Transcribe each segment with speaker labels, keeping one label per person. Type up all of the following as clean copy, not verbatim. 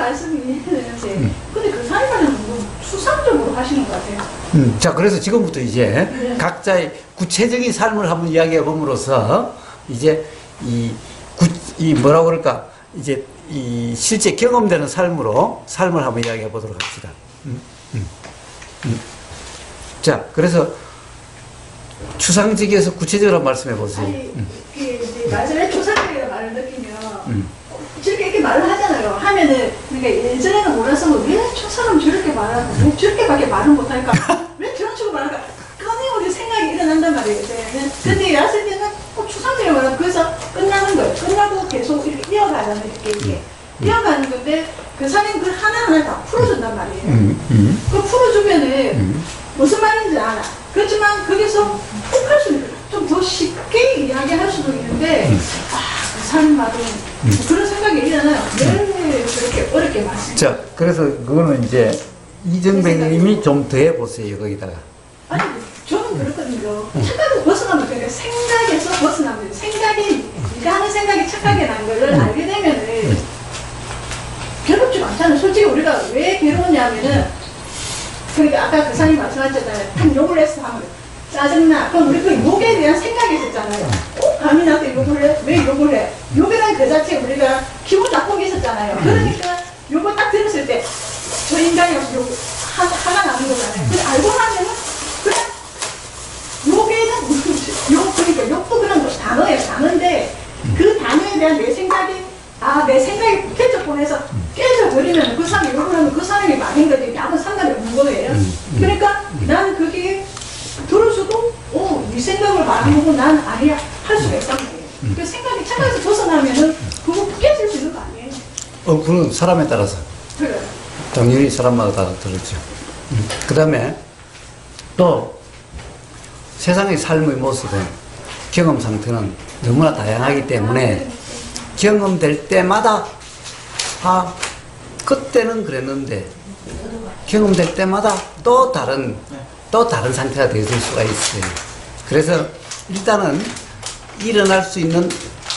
Speaker 1: 말씀이 있는데 근데 그 사이가는 너무 추상적으로 하시는 것 같아요.
Speaker 2: 자, 그래서 지금부터 이제
Speaker 1: 네.
Speaker 2: 각자의 구체적인 삶을 한번 이야기해 봄으로써 이제 이 뭐라고 그럴까, 이제 이 실제 경험되는 삶을 한번 이야기해 보도록 합시다. 자, 그래서 추상적에서 구체적으로 말씀해 보세요.
Speaker 1: 아니, 말씀에 추상적이라는 말을 느끼면 저렇게 이렇게 말을 하잖아요. 하면은 그러니까 예전에는 몰랐으면 왜 저 사람 저렇게 말하고 왜 저렇게밖에 말을 못할까? 왜 저런 식으로 말할까? 끊임없이 생각이 일어난단 말이에요. 이제는. 근데 왔을 때는 추상적으로 말하면 그래서 끝나는 거예요. 끝나고 계속 이렇게 이어가잖아요. 이렇게 이어가는 건데 그 사람이 그걸 하나하나 다 풀어준단 말이에요. 그걸 풀어주면은 무슨 말인지 알아. 그렇지만 거기서 꼭 할 수 있는 좀 더 쉽게 이야기할 수도 있는데 그 사람 말은 그런 생각이 일어나요. 왜 저렇게 어렵게 말씀을.
Speaker 2: 자, 그래서 그거는 이제 이정배님이 좀 더 해보세요, 거기다가.
Speaker 1: 아니, 저는 그렇거든요. 착각을 벗어나면, 그러니까 생각에서 벗어나면, 생각이, 네가 하는 생각이 착각이 난 거를 알게 되면은, 괴롭지가 않잖아요. 솔직히 우리가 왜 괴로우냐면은, 그러니까 아까 그 사람이 말씀하셨잖아요. 한 욕을 했어 하면, 짜증나. 그럼 우리 그 욕에 대한 생각이 있었잖아요. 감히 나한테 욕을 해? 왜 욕을 해? 욕이라는 그 자체에 우리가 기분 나쁘게 있었잖아요. 그러니까 욕을 딱 들었을 때, 저 인간이 화가 나는 거잖아요. 근데 알고 나면은, 그냥, 욕에는, 그러니까 욕도 그런 거 단어예요. 단어인데, 그 단어에 대한 내 생각이, 내 생각이 깨져보내서 깨져버리면 그 사람이 욕을 하면 그 사람이 말인 거지. 나는 상관이 없는 거예요. 그러니까 나는 그게 들어서도, 네 생각을 말하는 거 난 아니야. 할 수가 있단 말이에요. 그 생각이 착각에서 벗어나면은 그거 깨질 수 있는 거 아니에요.
Speaker 2: 그건 사람에 따라서.
Speaker 1: 그래요.
Speaker 2: 당연히 사람마다 다 다르죠. 그 다음에 또 세상의 삶의 모습은 경험 상태는 너무나 다양하기 때문에 경험될 때마다 그때는 그랬는데 경험될 때마다 또 다른 상태가 되어질 수가 있어요. 그래서 일단은 일어날 수 있는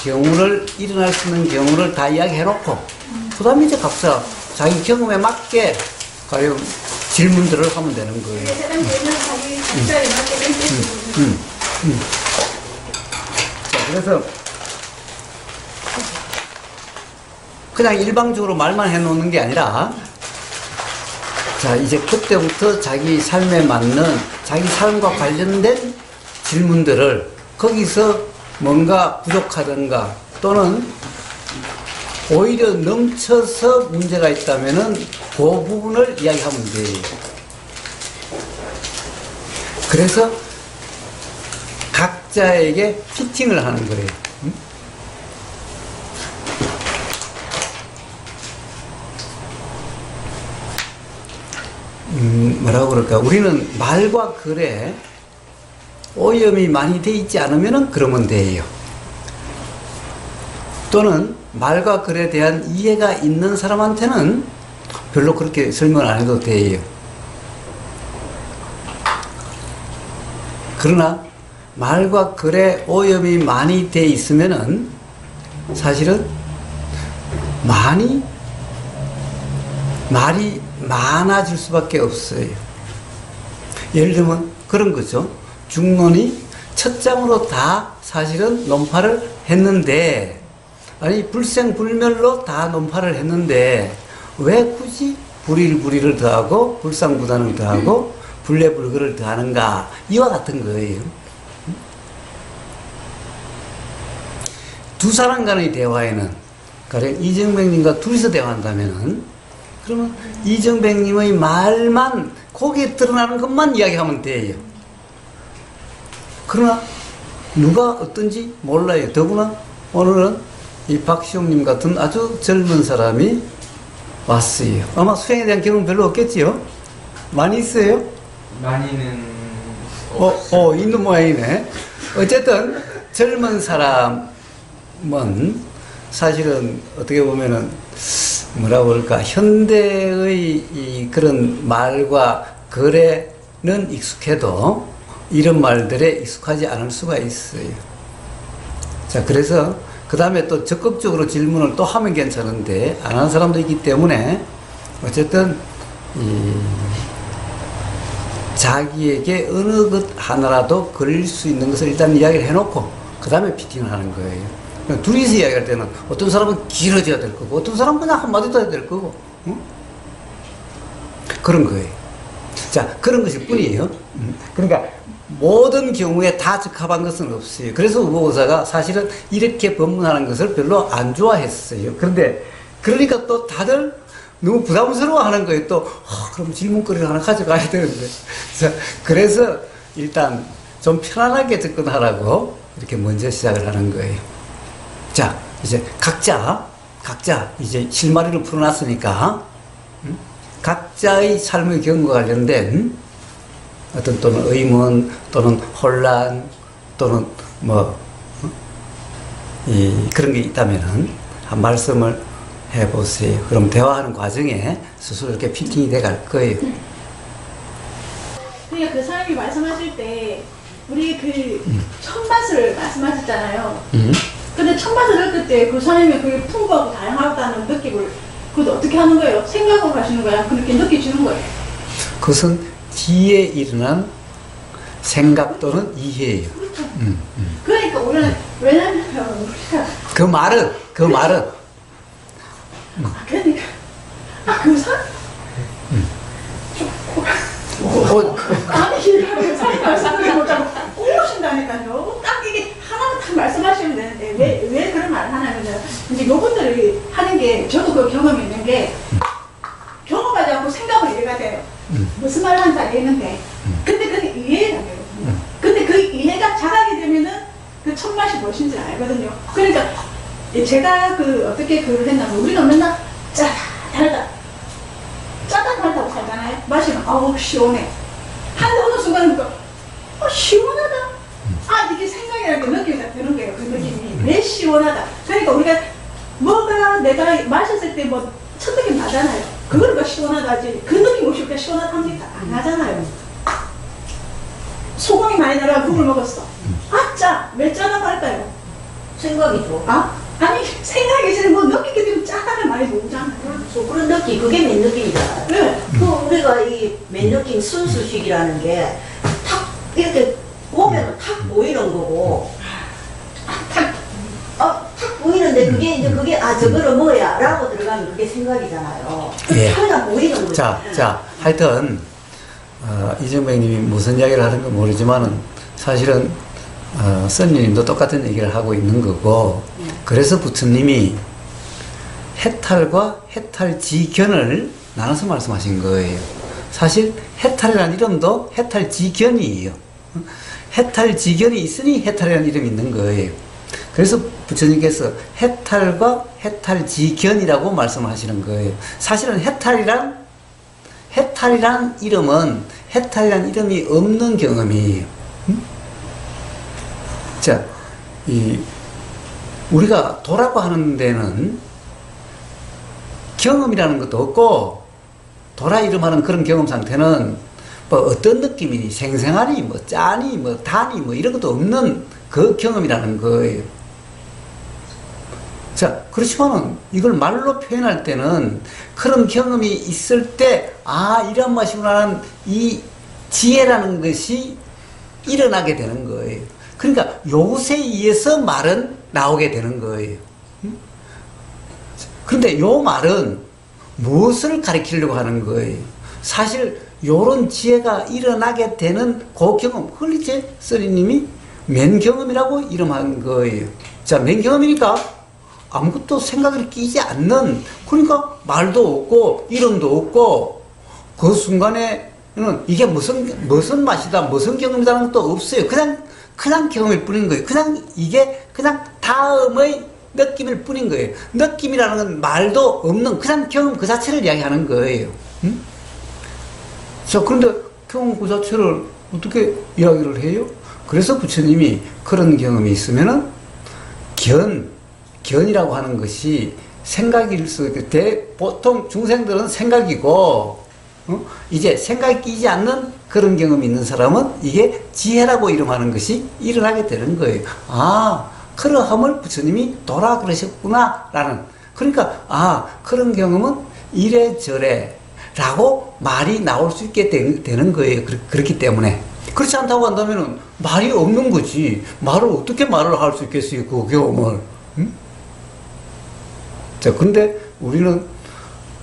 Speaker 2: 경우를 다 이야기해놓고 그 다음에 이제 각자 자기 경험에 맞게 과연 질문들을 하면 되는 거예요. 자, 그래서 그냥 일방적으로 말만 해놓는 게 아니라, 자, 이제 그때부터 자기 삶에 맞는 자기 삶과 관련된 질문들을 거기서 뭔가 부족하던가 또는 오히려 넘쳐서 문제가 있다면은 그 부분을 이야기하면 돼요. 그래서 각자에게 피팅을 하는 거예요. 뭐라고 그럴까? 우리는 말과 글에 오염이 많이 돼 있지 않으면은 그러면 돼요. 또는 말과 글에 대한 이해가 있는 사람한테는 별로 그렇게 설명을 안 해도 돼요. 그러나 말과 글에 오염이 많이 돼 있으면은 사실은 말이 많아질 수밖에 없어요. 예를 들면 그런 거죠. 중론이 첫 장으로 다 사실은 논파를 했는데, 아니 불생불멸로 다 논파를 했는데 왜 굳이 불일불이를 더하고 불상부단을 더하고 불례불거를 더하는가, 이와 같은 거예요. 두 사람 간의 대화에는, 가령 이정백님과 둘이서 대화한다면은, 그러면 이정백님의 말만, 거기에 드러나는 것만 이야기하면 돼요. 그러나 누가 어떤지 몰라요. 더구나 오늘은 이 박시용님 같은 아주 젊은 사람이 왔어요. 아마 수행에 대한 경험 별로 없겠지요? 많이 있어요?
Speaker 3: 많이는
Speaker 2: 있는 모양이네. 어쨌든 젊은 사람은 사실은 어떻게 보면은 뭐라고 할까, 현대의 이 그런 말과 글에는 익숙해도 이런 말들에 익숙하지 않을 수가 있어요. 자, 그래서 그 다음에 또 적극적으로 질문을 또 하면 괜찮은데 안 하는 사람도 있기 때문에 어쨌든 자기에게 어느 것 하나라도 걸릴 수 있는 것을 일단 이야기를 해놓고 그 다음에 피팅을 하는 거예요. 둘이서 이야기할 때는 어떤 사람은 길어져야 될 거고 어떤 사람은 그냥 한마디도 해야 될 거고 응? 그런 거예요. 자, 그런 것일 뿐이에요. 그러니까 모든 경우에 다 적합한 것은 없어요. 그래서 우고 의사가 사실은 이렇게 법문하는 것을 별로 안 좋아했어요. 그런데 그러니까 또 다들 너무 부담스러워 하는 거예요. 또 그럼 질문거리를 하나 가져가야 되는데. 그래서 일단 좀 편안하게 접근하라고 이렇게 먼저 시작을 하는 거예요. 자, 이제 각자 이제 실마리를 풀어놨으니까 각자의 삶의 경험과 관련된 어떤 또는 의문 또는 혼란 또는 그런 게 있다면은 한 말씀을 해보세요. 그럼 대화하는 과정에 스스로 이렇게 피팅이 돼 갈 거예요.
Speaker 1: 그러니까 그 사람이 말씀하실 때 우리 그 첫맛을 말씀하셨잖아요. 근데 첫맛을 느낄 때 그 사람이 그게 풍부하고 다양하다는 느낌을 그것도 어떻게 하는 거예요? 생각으로 하시는 거야? 그렇게 느껴지는 거예요? 그것은
Speaker 2: 뒤에 일어난 생각 또는 이해예요.
Speaker 1: 그렇죠. 그러니까 우리는 왜냐면 우리가
Speaker 2: 그 말은
Speaker 1: 그러니까 그 사람 아니 그 사람 말씀을 못하고 꼬우신다니까요. 딱 이게 하나만 딱 말씀하시면 되는데 왜 그런 말을 하냐면요. 이제 요분들이 하는 게 저도 그 경험이 있는 게 경험하지 않고 생각을 이해가 돼요. 무슨 말을 하는지 알겠는데 근데 그게 이해가 돼요. 근데 그 이해가 잘하게 되면은 그 첫맛이 무엇인지 알거든요. 그러니까 제가 그 어떻게 그걸 했냐면 우리가 맨날 짜다 달다고 살잖아요. 마시면 아우 시원해. 한데 어느 순간은 시원하다. 이게 생각이라는 게 느낌이 드는 거예요. 그 느낌이 왜 시원하다. 그러니까 우리가 뭐가 내가 마셨을 때 뭐 첫 느낌 나잖아요. 그거는 시원하다지. 그 느낌 없이 우리가 시원하답니까? 안 나잖아요. 소금이 많이 들어가 국을 먹었어. 짜. 왜 짜다고 할까요?
Speaker 3: 생각이죠.
Speaker 1: 아니 생각이 전에 뭐 느끼게 되면 짜다는 말이 오잖아요.
Speaker 3: 그렇죠. 그런 느낌, 그게 맨 느낌이잖아요.
Speaker 1: 네.
Speaker 3: 우리가 이 맨 느낌 순수식이라는 게 탁 이렇게 보면 탁 보이는 거고 탁 보이는데 그게 이제 저거는 뭐야 라고 들어가면 그게 생각이잖아요.
Speaker 2: 예.
Speaker 3: 그냥 보이는 거죠.
Speaker 2: 자, 하여튼 이정백님이 무슨 이야기를 하는 건 모르지만은 사실은 선녀님도 똑같은 얘기를 하고 있는 거고 그래서 부처님이 해탈과 해탈지견을 나눠서 말씀하신 거예요. 사실 해탈이라는 이름도 해탈지견이에요. 해탈지견이 있으니 해탈이라는 이름이 있는 거예요. 그래서 부처님께서 해탈과 해탈지견이라고 말씀하시는 거예요. 사실은 해탈이란 이름은 해탈이란 이름이 없는 경험이에요. 자, 우리가 도라고 하는 데는 경험이라는 것도 없고 도라 이름하는 그런 경험 상태는 뭐 어떤 느낌이니 생생하니 뭐 짜니 뭐 다니 뭐 이런 것도 없는 그 경험이라는 거예요. 자, 그렇지만은 이걸 말로 표현할 때는 그런 경험이 있을 때 이런 맛이구나 하는 이 지혜라는 것이 일어나게 되는 거예요. 그러니까 요것에 의해서 말은 나오게 되는 거예요. 그런데 요 말은 무엇을 가리키려고 하는 거예요? 사실 요런 지혜가 일어나게 되는 그 경험, 그걸 이제 스님이 맨경험이라고 이름한 거예요. 자, 맨경험이니까 아무것도 생각을 끼지 않는, 그러니까 말도 없고 이름도 없고 그 순간에는 이게 무슨 맛이다 무슨 경험이다는 것도 없어요. 그냥 경험일 뿐인 거예요. 이게 다음의 느낌일 뿐인 거예요. 느낌이라는 건 말도 없는 그냥 경험 그 자체를 이야기하는 거예요. 응? 자, 그런데 경험 그 자체를 어떻게 이야기를 해요? 그래서 부처님이 그런 경험이 있으면은 견이라고 하는 것이 생각일 수 있게, 보통 중생들은 생각이고, 이제 생각이 끼지 않는 그런 경험이 있는 사람은 이게 지혜라고 이름하는 것이 일어나게 되는 거예요. 그러함을 부처님이 도라 그러셨구나 라는, 그러니까 그런 경험은 이래저래 라고 말이 나올 수 있게 되는 거예요. 그렇기 때문에. 그렇지 않다고 한다면 말이 없는 거지. 말을 어떻게 말을 할 수 있겠어요, 그 경험을. 응? 자, 근데 우리는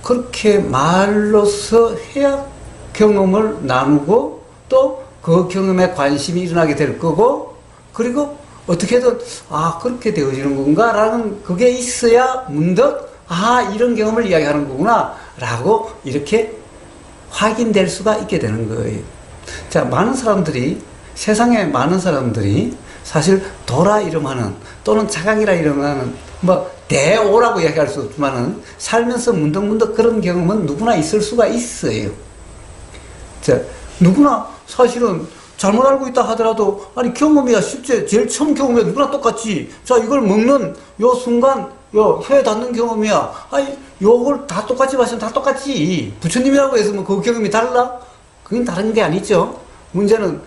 Speaker 2: 그렇게 말로서 해야 경험을 나누고 또 그 경험에 관심이 일어나게 될 거고, 그리고 어떻게든 그렇게 되어지는 건가 라는 그게 있어야 문득 이런 경험을 이야기하는 거구나 라고 이렇게 확인될 수가 있게 되는 거예요. 자, 세상에 많은 사람들이 사실 도라 이름하는 또는 자각이라 이름하는 대오라고 이야기할 수 없지만은 살면서 문득문득 그런 경험은 누구나 있을 수가 있어요. 자, 누구나 사실은 잘못 알고 있다 하더라도 경험이야 실제 제일 처음 경험이야 누구나 똑같지. 자, 이걸 먹는 요 순간 혀에 닿는 경험이야. 요걸 다 똑같이 마시면 다 똑같지. 부처님이라고 해서 그 경험이 달라? 그건 다른 게 아니죠. 문제는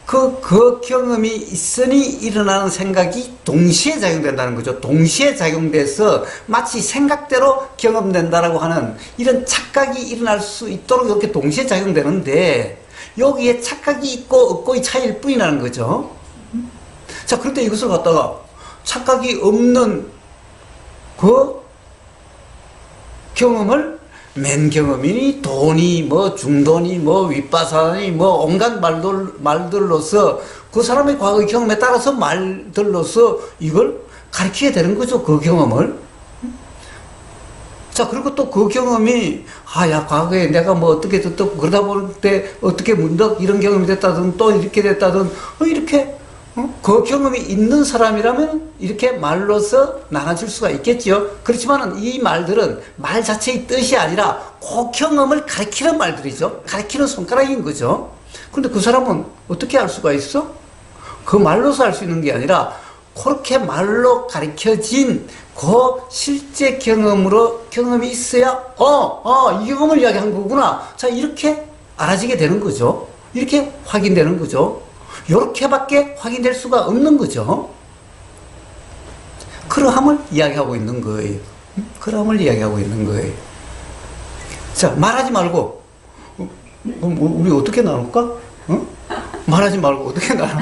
Speaker 2: 그 경험이 있으니 일어나는 생각이 동시에 작용된다는 거죠. 동시에 작용돼서 마치 생각대로 경험된다라고 하는 이런 착각이 일어날 수 있도록 이렇게 동시에 작용되는데, 여기에 착각이 있고 없고의 차이일 뿐이라는 거죠. 자, 그런데 이것을 갖다가 착각이 없는 그 경험을 맨경험이니 돈이 중돈이 윗바사니 온갖 말들로서 그 사람의 과거의 경험에 따라서 말들로서 이걸 가르치게 되는 거죠. 그 경험을. 자, 그리고 또 그 경험이 과거에 내가 어떻게 됐고 그러다 볼 때 어떻게 문득 이런 경험이 됐다든 또 이렇게 됐다든 이렇게 그 경험이 있는 사람이라면 이렇게 말로서 나눠질 수가 있겠지요. 그렇지만은 이 말들은 말 자체의 뜻이 아니라 그 경험을 가리키는 말들이죠. 가리키는 손가락인 거죠. 그런데 그 사람은 어떻게 알 수가 있어? 그 말로서 알 수 있는 게 아니라 그렇게 말로 가리켜진 그 실제 경험이 있어야 이 경험을 이야기한 거구나. 자, 이렇게 알아지게 되는 거죠. 이렇게 확인되는 거죠. 요렇게밖에 확인될 수가 없는 거죠. 그러함을 이야기하고 있는 거예요. 그러함을 이야기하고 있는 거예요. 자, 말하지 말고 우리 어떻게 나눌까? 말하지 말고 어떻게 나눠?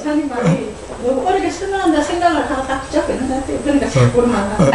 Speaker 1: 자기 말이 너무 어렵게 설명한다 생각을 하고 딱 붙잡고 있는 것 같아요. 그러니까 자꾸 말하고